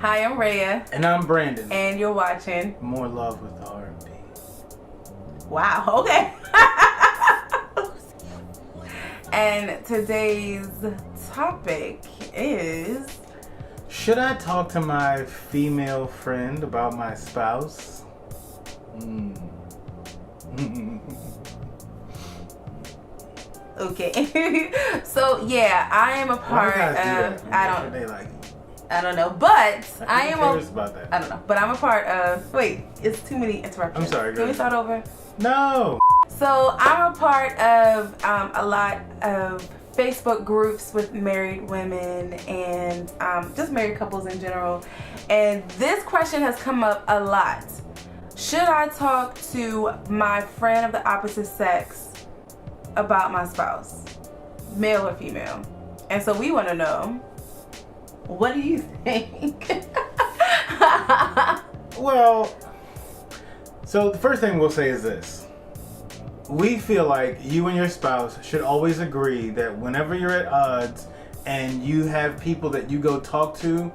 Hi, I'm Rhea. And I'm Brandon. And you're watching More Love with R&B. Wow, okay. And today's topic is... Should I talk to my female friend about my spouse? Okay. So, yeah, I am a part of... I don't know, but I am about that. I don't know, but I'm a part of... Wait, it's too many interruptions. I'm sorry. Can we start over? No. So I'm a part of a lot of Facebook groups with married women and just married couples in general. And this question has come up a lot. Should I talk to my friend of the opposite sex about my spouse, male or female? And so we want to know, what do you think? Well, so the first thing we'll say is this. We feel like you and your spouse should always agree that whenever you're at odds and you have people that you go talk to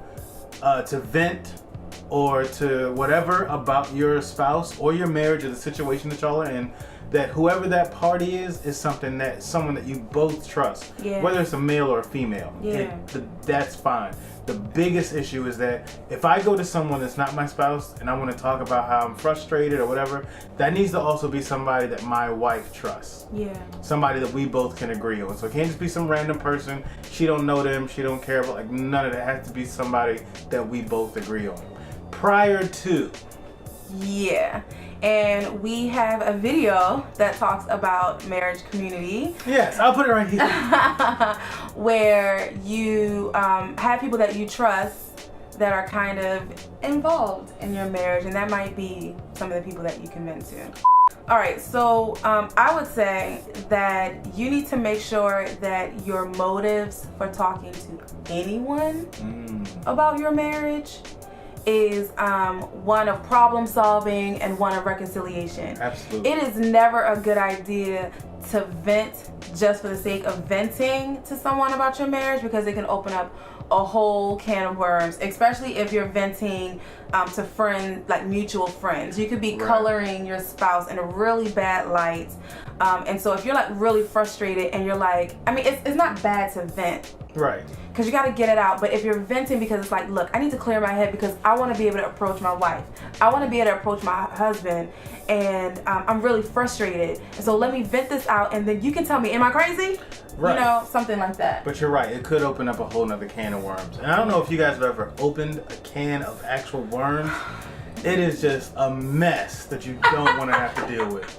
vent or to whatever about your spouse or your marriage or the situation that y'all are in, that whoever that party is someone that you both trust. Yeah. Whether it's a male or a female. Yeah. That's fine. The biggest issue is that if I go to someone that's not my spouse and I want to talk about how I'm frustrated or whatever, that needs to also be somebody that my wife trusts. Yeah. Somebody that we both can agree on. So it can't just be some random person. She don't know them. She don't care about, none of that. It has to be somebody that we both agree on. Prior to. Yeah. And we have a video that talks about marriage community. Yes, I'll put it right here. Where you have people that you trust that are kind of involved in your marriage, and that might be some of the people that you can vent to. All right, so I would say that you need to make sure that your motives for talking to anyone about your marriage is one of problem solving and one of reconciliation. Absolutely. It is never a good idea to vent just for the sake of venting to someone about your marriage, because it can open up a whole can of worms, especially if you're venting to friends, like mutual friends. You could be coloring your spouse in a really bad light. And so if you're like really frustrated and you're like, I mean, it's not bad to vent. Right. Because you got to get it out. But if you're venting because it's like, look, I need to clear my head because I want to be able to approach my wife. I want to be able to approach my husband. And I'm really frustrated. And so let me vent this out. And then you can tell me, am I crazy? Right. You know, something like that. But you're right. It could open up a whole nother can of worms. And I don't know if you guys have ever opened a can of actual worms. It is just a mess that you don't want to have to deal with.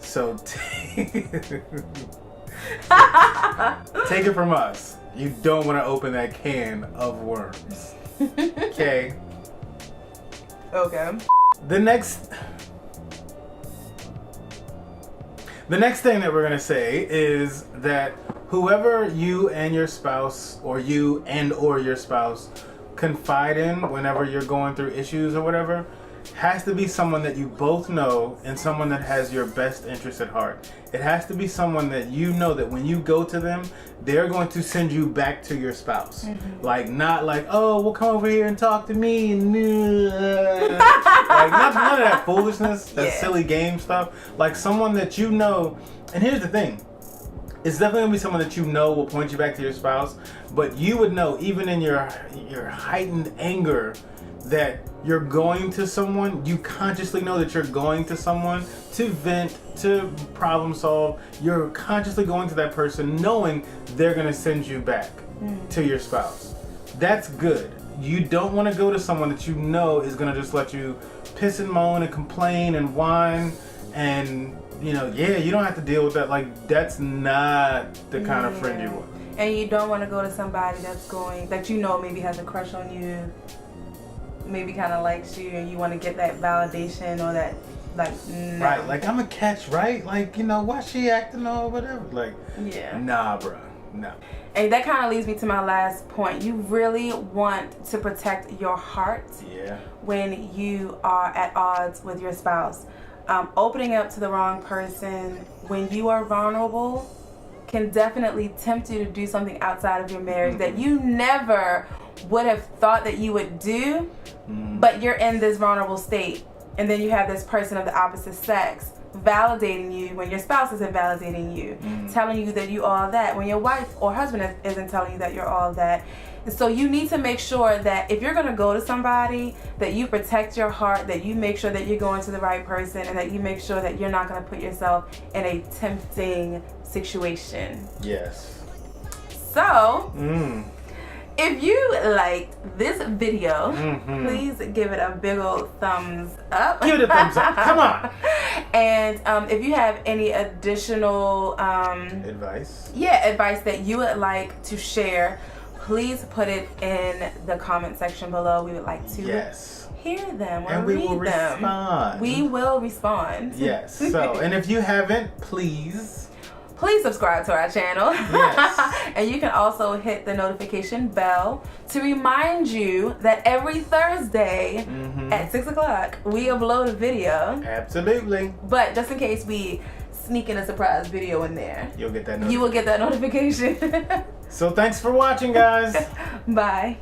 So take it from us. You don't want to open that can of worms. Okay? Okay. The next thing that we're going to say is that whoever you and your spouse, or you and or your spouse, confide in whenever you're going through issues or whatever, has to be someone that you both know and someone that has your best interest at heart. It has to be someone that you know that when you go to them, they're going to send you back to your spouse. Like, not like, oh, we'll come over here and talk to me. And like, none of that foolishness, that silly game stuff. Like, someone that you know. And here's the thing. It's definitely going to be someone that you know will point you back to your spouse. But you would know, even in your heightened anger, that you're going to someone, you consciously know that you're going to someone to vent, to problem solve. You're consciously going to that person knowing they're going to send you back to your spouse. That's good. You don't want to go to someone that you know is going to just let you piss and moan and complain and whine and, you don't have to deal with that. Like, that's not the kind of friend you want. And you don't want to go to somebody that you know maybe has a crush on you, maybe kind of likes you, and you want to get that validation or that, like, no. Right, like, I'm a catch, right? Like, why she acting or whatever? Like, nah, bruh, no. And that kind of leads me to my last point. You really want to protect your heart when you are at odds with your spouse. Opening up to the wrong person when you are vulnerable can definitely tempt you to do something outside of your marriage that you never would have thought that you would do, but you're in this vulnerable state. And then you have this person of the opposite sex validating you when your spouse isn't validating you, telling you that you all that when your wife or husband isn't telling you that you're all that. And so you need to make sure that if you're going to go to somebody, that you protect your heart, that you make sure that you're going to the right person, and that you make sure that you're not going to put yourself in a tempting situation. Yes. So if you liked this video, please give it a big old thumbs up. Give it a thumbs up. Come on. And if you have any additional advice that you would like to share, please put it in the comment section below. We would like to hear them or and we read will them. Respond. We will respond. Yes. So, and if you haven't, please subscribe to our channel. Yes. And you can also hit the notification bell to remind you that every Thursday at 6 o'clock we upload a video. Absolutely. But just in case we sneak in a surprise video in there, you'll get that notification. You will get that notification. So thanks for watching, guys. Bye.